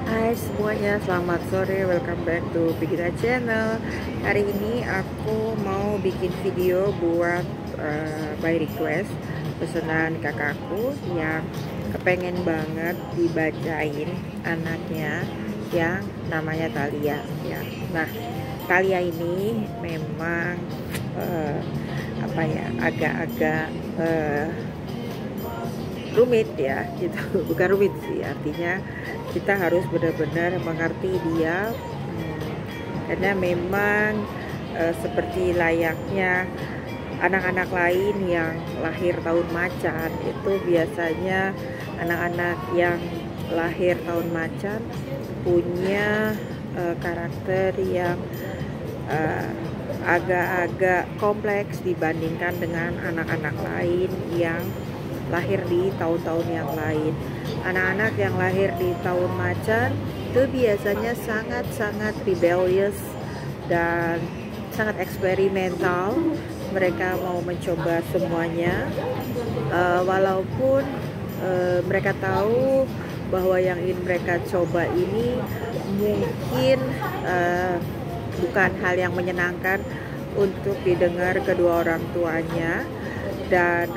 Hai semuanya, selamat sore, welcome back to Bigita Channel. Hari ini aku mau bikin video buat by request pesanan kakakku yang kepengen banget dibacain anaknya yang namanya Thalia ya. Nah, Thalia ini memang agak-agak rumit ya gitu. Bukan rumit sih, artinya kita harus benar-benar mengerti dia, karena memang seperti layaknya anak-anak lain yang lahir tahun macan, itu biasanya anak-anak yang lahir tahun macan punya karakter yang agak-agak kompleks dibandingkan dengan anak-anak lain yang lahir di tahun-tahun yang lain. Anak-anak yang lahir di tahun macan itu biasanya sangat-sangat rebellious dan sangat eksperimental. Mereka mau mencoba semuanya, walaupun mereka tahu bahwa yang ingin mereka coba ini mungkin bukan hal yang menyenangkan untuk didengar kedua orang tuanya, dan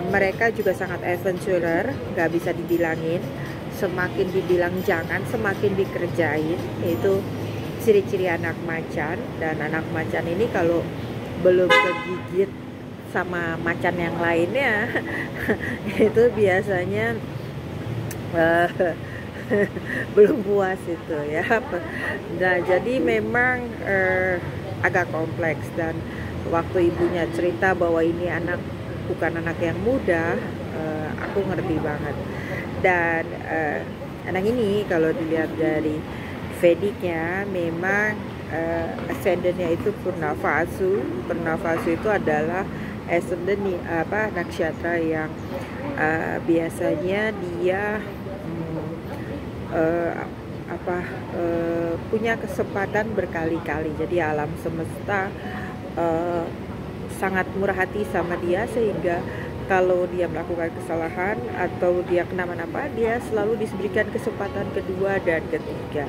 mereka juga sangat adventurer, gak bisa dibilangin. Semakin dibilang jangan, semakin dikerjain. Itu ciri-ciri anak macan. Dan anak macan ini kalau belum kegigit sama macan yang lainnya itu biasanya belum puas itu ya. Nah, jadi memang agak kompleks. Dan waktu ibunya cerita bahwa ini bukan anak yang muda, aku ngerti banget. Dan anak ini kalau dilihat dari Vediknya, memang ascendennya itu Purnavasu. Purnavasu itu adalah ascenden nakshatra yang biasanya dia punya kesempatan berkali-kali. Jadi alam semesta sangat murah hati sama dia, sehingga kalau dia melakukan kesalahan atau dia kenapa-napa, dia selalu diberikan kesempatan kedua dan ketiga.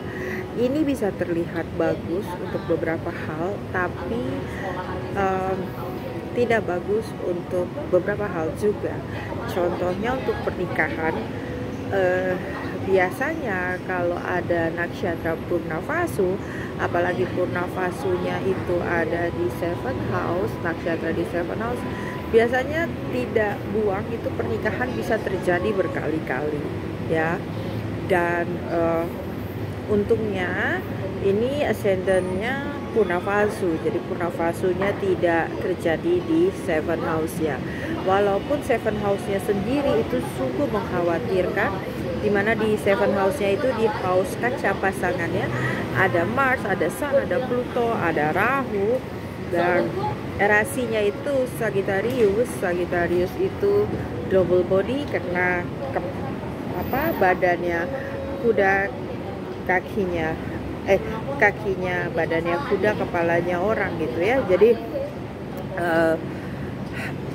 Ini bisa terlihat bagus untuk beberapa hal, tapi tidak bagus untuk beberapa hal juga. Contohnya untuk pernikahan, biasanya kalau ada nakshatra Purnavasu, apalagi Purnavasunya itu ada di 7 house, nakshatra di 7 house, biasanya tidak buang, itu pernikahan bisa terjadi berkali-kali ya. Dan untungnya ini ascendennya Purnavasu, jadi Purnavasunya tidak terjadi di 7 house ya. Walaupun 7 house-nya sendiri itu sungguh mengkhawatirkan, dimana di 7 house-nya itu di house kaca pasangannya ada Mars, ada Sun, ada Pluto, ada Rahu, dan rasinya itu Sagittarius. Sagittarius itu double body karena badannya kuda, kakinya badannya kuda, kepalanya orang gitu ya. Jadi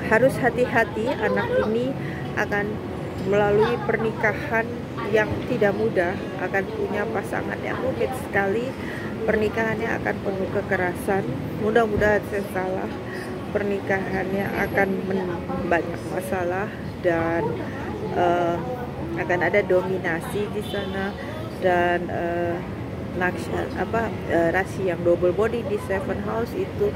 harus hati-hati, anak ini akan melalui pernikahan yang tidak mudah, akan punya pasangan yang rumit sekali. Pernikahannya akan penuh kekerasan, mudah-mudahan saya salah. Pernikahannya akan banyak masalah, dan akan ada dominasi di sana. Dan rasi yang double body di 7 house itu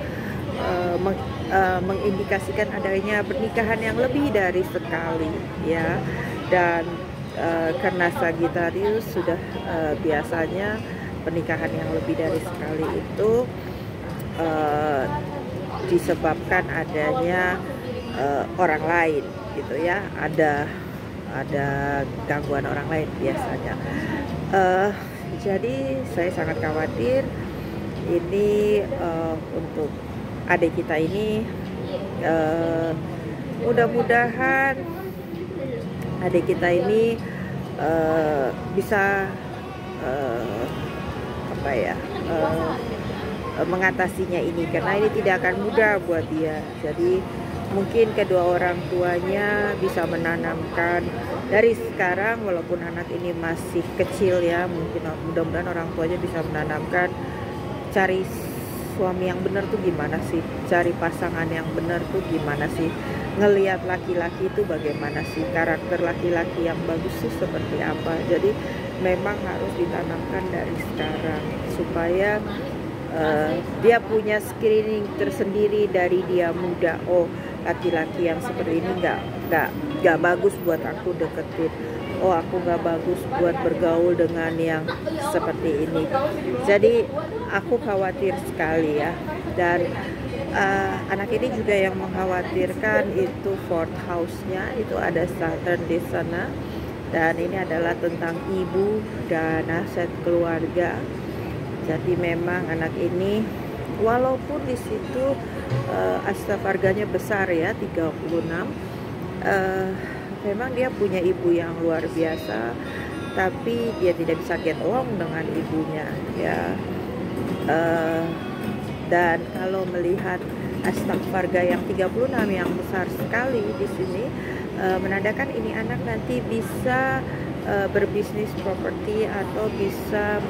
mengindikasikan adanya pernikahan yang lebih dari sekali ya. Dan karena Sagittarius sudah biasanya pernikahan yang lebih dari sekali itu disebabkan adanya orang lain gitu ya, ada gangguan orang lain biasanya. Jadi saya sangat khawatir ini untuk adik kita ini. Mudah-mudahan adik kita ini bisa mengatasinya ini, karena ini tidak akan mudah buat dia. Jadi mungkin kedua orang tuanya bisa menanamkan dari sekarang, walaupun anak ini masih kecil ya, mungkin mudah-mudahan orang tuanya bisa menanamkan cari suami yang benar tuh gimana sih, cari pasangan yang benar tuh gimana sih, ngelihat laki-laki itu bagaimana sih, karakter laki-laki yang bagus tuh seperti apa. Jadi memang harus ditanamkan dari sekarang supaya dia punya screening tersendiri dari dia muda. Oh, laki-laki yang seperti ini nggak bagus buat aku deketin. Oh, aku nggak bagus buat bergaul dengan yang seperti ini. Jadi aku khawatir sekali ya. Dan anak ini juga yang mengkhawatirkan itu fourth house-nya itu ada Saturn di sana. Dan ini adalah tentang ibu dan aset keluarga. Jadi memang anak ini walaupun di situ astavarganya besar ya 36, memang dia punya ibu yang luar biasa, tapi dia tidak bisa get along dengan ibunya ya. Dan kalau melihat astavarga yang 36 yang besar sekali di sini, menandakan ini anak nanti bisa berbisnis properti atau bisa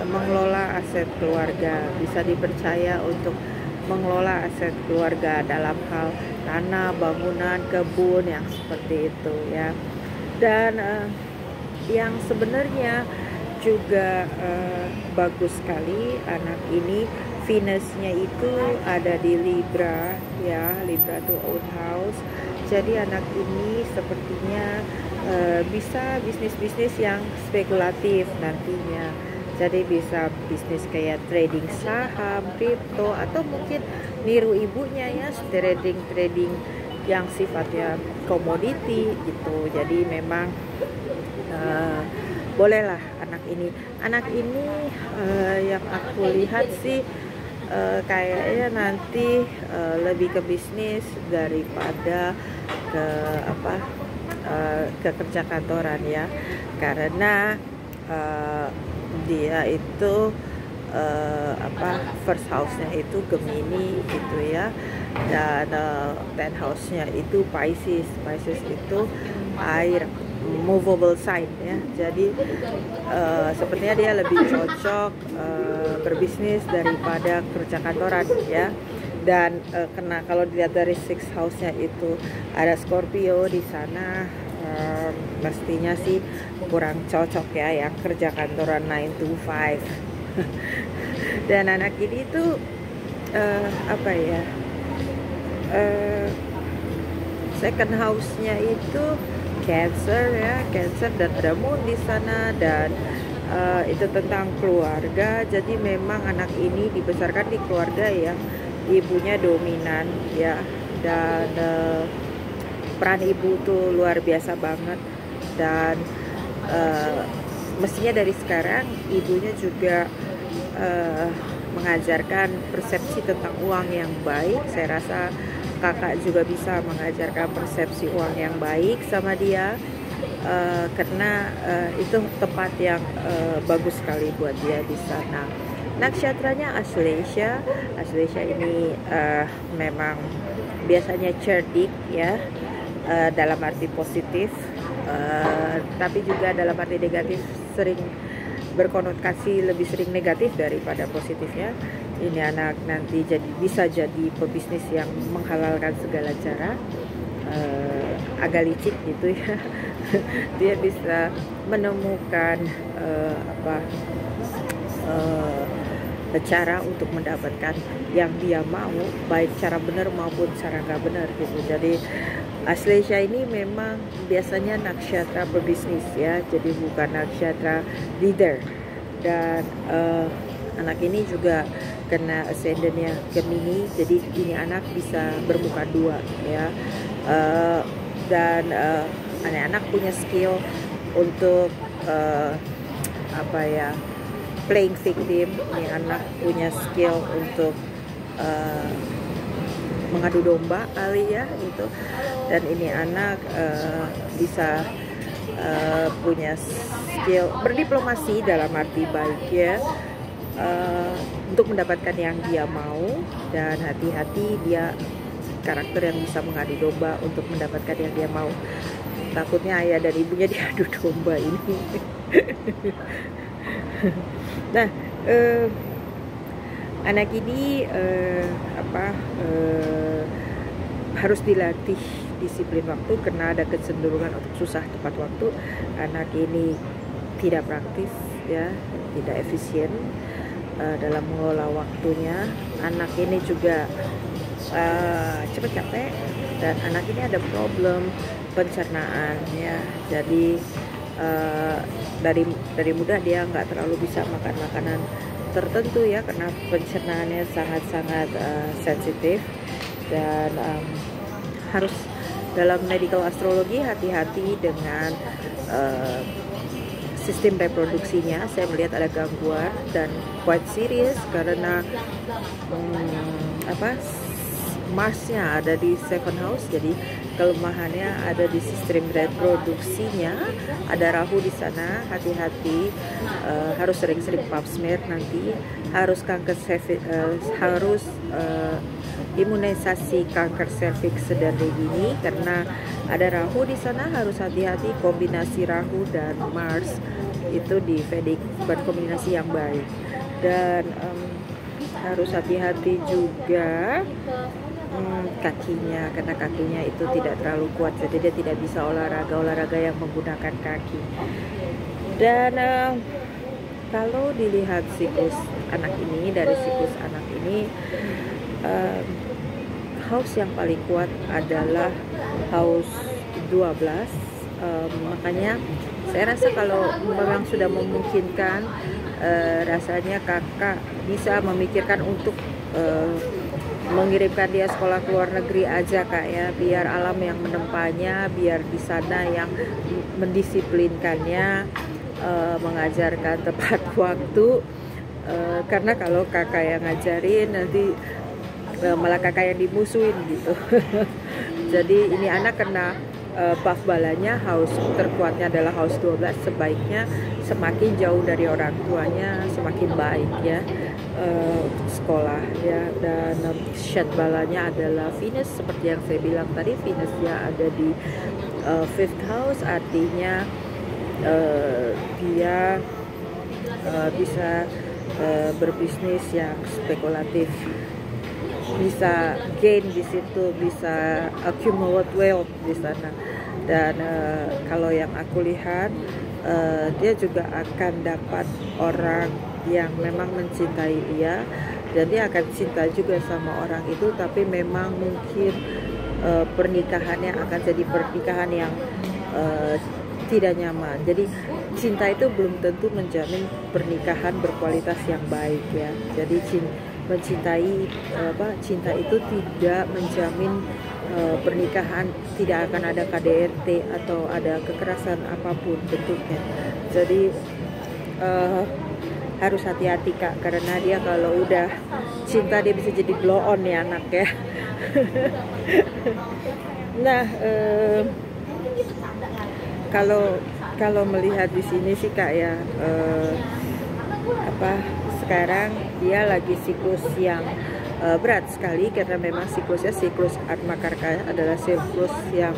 mengelola aset keluarga, bisa dipercaya untuk mengelola aset keluarga dalam hal tanah, bangunan, kebun yang seperti itu ya. Dan yang sebenarnya juga bagus sekali anak ini, Venusnya itu ada di Libra ya, Libra itu own house. Jadi anak ini sepertinya bisa bisnis-bisnis yang spekulatif nantinya. Jadi bisa bisnis kayak trading saham, kripto, atau mungkin niru ibunya ya, trading yang sifatnya komoditi gitu. Jadi memang bolehlah anak ini. Anak ini yang aku lihat sih kayaknya nanti lebih ke bisnis daripada ke ke kerja kantoran ya, karena dia itu first house-nya itu Gemini gitu ya, dan 10 house-nya itu Pisces. Pisces itu air, movable sign ya. Jadi sepertinya dia lebih cocok berbisnis daripada kerja kantoran ya. Dan karena kalau dilihat dari 6 house-nya itu ada Scorpio di sana, mestinya sih kurang cocok ya yang kerja kantoran 9 to 5. Dan anak ini tuh second house-nya itu Cancer ya, Cancer, dan ada Moon di sana, dan itu tentang keluarga. Jadi memang anak ini dibesarkan di keluarga yang ibunya dominan ya, dan peran ibu tuh luar biasa banget. Dan mestinya dari sekarang ibunya juga mengajarkan persepsi tentang uang yang baik. Saya rasa kakak juga bisa mengajarkan persepsi uang yang baik sama dia, karena itu tempat yang bagus sekali buat dia di sana. Nakshatranya Aslesha. Aslesha ini memang biasanya cerdik ya, dalam arti positif, tapi juga dalam arti negatif sering berkonotasi lebih sering negatif daripada positifnya. Ini anak nanti bisa jadi pebisnis yang menghalalkan segala cara, agak licik gitu ya. Dia bisa menemukan cara untuk mendapatkan yang dia mau, baik cara benar maupun cara nggak benar gitu. Jadi Aslesha ini memang biasanya nakshatra pebisnis ya, jadi bukan nakshatra leader. Dan anak ini juga kena ascendannya Gemini, jadi ini anak bisa bermuka dua ya. Dan anak-anak punya skill untuk playing victim. Ini anak punya skill untuk mengadu domba kali ya itu. Dan ini anak bisa punya skill berdiplomasi dalam arti baik ya, untuk mendapatkan yang dia mau. Dan hati-hati dia karakter yang bisa mengadu domba untuk mendapatkan yang dia mau. Takutnya ayah dan ibunya diadu domba ini. Nah, anak ini harus dilatih disiplin waktu karena ada kecenderungan untuk susah tepat waktu. Anak ini tidak praktis, ya, tidak efisien dalam mengelola waktunya. Anak ini juga cepat capek, dan anak ini ada problem pencernaan, ya. Jadi dari muda dia nggak terlalu bisa makan makanan tertentu, ya, karena pencernaannya sangat-sangat sensitif, dan harus dalam medical astrologi hati-hati dengan sistem reproduksinya. Saya melihat ada gangguan dan quite serious karena Marsnya ada di 7 house, jadi kelemahannya ada di sistem reproduksinya. Ada Rahu di sana, hati-hati, harus sering-sering pap smear nanti, harus imunisasi kanker serviks dan dini karena ada Rahu di sana. Harus hati-hati, kombinasi Rahu dan Mars itu di Vedic bukan kombinasi yang baik, dan harus hati-hati juga kakinya, karena kakinya itu tidak terlalu kuat, jadi dia tidak bisa olahraga yang menggunakan kaki. Dan kalau dilihat siklus anak ini, dari siklus anak ini, house yang paling kuat adalah house 12. Makanya saya rasa kalau memang sudah memungkinkan, rasanya kakak bisa memikirkan untuk mengirimkan dia sekolah ke luar negeri aja, Kak, ya, biar alam yang menempanya, biar di sana yang mendisiplinkannya, mengajarkan tepat waktu, karena kalau kakak yang ngajarin nanti malah kakak yang dimusuhin gitu. Jadi ini anak kena buff balanya, house terkuatnya adalah house 12. Sebaiknya semakin jauh dari orang tuanya semakin baik, ya, sekolah, ya. Dan shed balanya adalah Venus, seperti yang saya bilang tadi. Venusnya ada di 5th house, artinya dia bisa berbisnis yang spekulatif, bisa gain di situ, bisa accumulate wealth di sana. Dan kalau yang aku lihat, dia juga akan dapat orang yang memang mencintai dia, dan dia akan cinta juga sama orang itu, tapi memang mungkin pernikahannya akan jadi pernikahan yang tidak nyaman. Jadi cinta itu belum tentu menjamin pernikahan berkualitas yang baik, ya. Jadi cinta itu tidak menjamin pernikahan, tidak akan ada KDRT atau ada kekerasan apapun bentuknya. Jadi harus hati-hati, Kak, karena dia kalau udah cinta dia bisa jadi blow on, ya, anak, ya. Nah, kalau melihat di sini sih, Kak, ya, sekarang dia lagi siklus yang berat sekali, karena memang siklus Atmakarka adalah siklus yang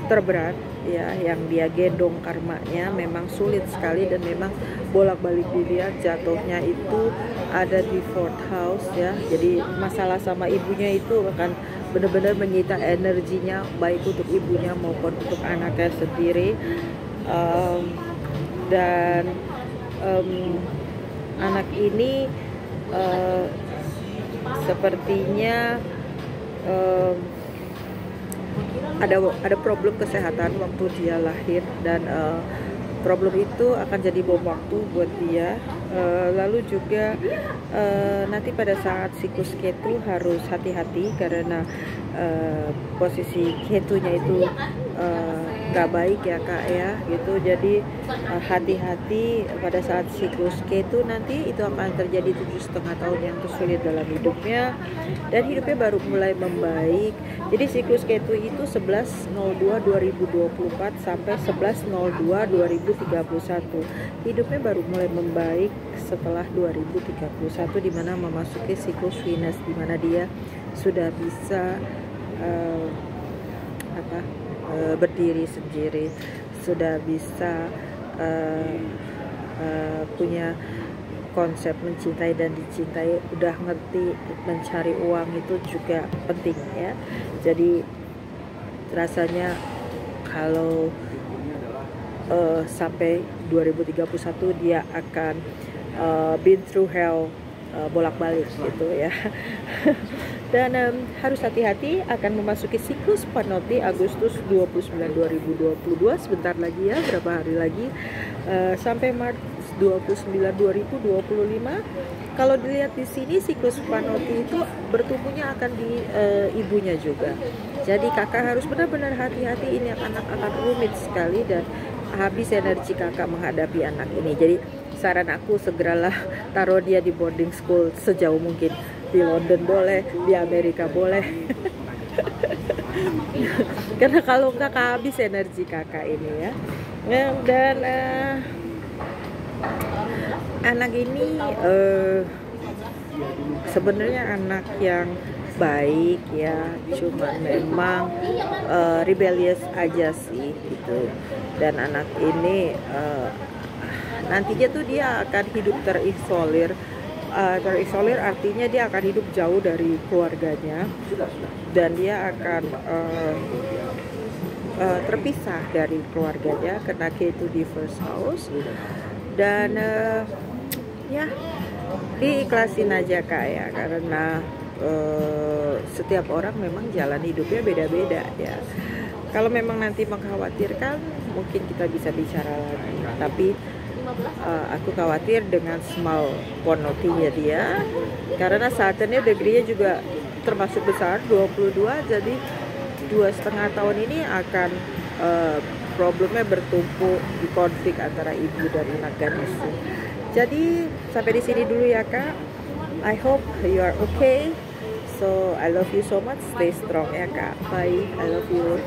terberat, ya, yang dia gendong karmanya memang sulit sekali, dan memang bolak-balik dilihat jatuhnya itu ada di 4th house, ya. Jadi masalah sama ibunya itu akan benar-benar menyita energinya, baik untuk ibunya maupun untuk anaknya sendiri. Dan anak ini sepertinya ada problem kesehatan waktu dia lahir, dan problem itu akan jadi bom waktu buat dia. Lalu juga nanti pada saat siklus Ketu harus hati-hati, karena posisi Ketunya itu gak baik, ya, Kak, ya, gitu. Jadi hati-hati pada saat siklus Ketu nanti, itu akan terjadi 7,5 tahun yang tersulit dalam hidupnya, dan hidupnya baru mulai membaik. Jadi siklus Ketu itu 11/02/2024 sampai 11/02/2031. Hidupnya baru mulai membaik setelah 2031, dimana memasuki siklus Venus, dimana dia sudah bisa uh, apa berdiri sendiri, sudah bisa punya konsep mencintai dan dicintai, udah ngerti mencari uang itu juga penting ya. Jadi rasanya kalau sampai 2031 dia akan been through hell bolak-balik gitu ya. Dan harus hati-hati akan memasuki siklus Panotti Agustus 29 2022, sebentar lagi ya, berapa hari lagi sampai Maret 29 2025. Kalau dilihat di sini siklus Panotti itu bertumbuhnya akan di ibunya juga. Jadi kakak harus benar-benar hati-hati, ini anak akan rumit sekali dan habis energi kakak menghadapi anak ini. Jadi saran aku segeralah taruh dia di boarding school sejauh mungkin. Di London boleh, di Amerika boleh. Karena kalau enggak habis energi kakak ini ya. Dan anak ini sebenarnya anak yang baik ya, cuma memang rebellious aja sih gitu. Dan anak ini nantinya tuh dia akan hidup terisolir. Terisolir artinya dia akan hidup jauh dari keluarganya dan dia akan terpisah dari keluarganya karena itu di first house. Dan ya diikhlasin aja kak ya, karena setiap orang memang jalan hidupnya beda-beda ya. Kalau memang nanti mengkhawatirkan mungkin kita bisa bicara lagi, tapi aku khawatir dengan small Panotti-nya dia, karena Saturnnya degree-nya juga termasuk besar 22, jadi 2,5 tahun ini akan problemnya bertumpuk di konflik antara ibu dan anak gadis. Jadi sampai di sini dulu ya kak. I hope you are okay. So I love you so much. Stay strong ya kak. Bye. I love you.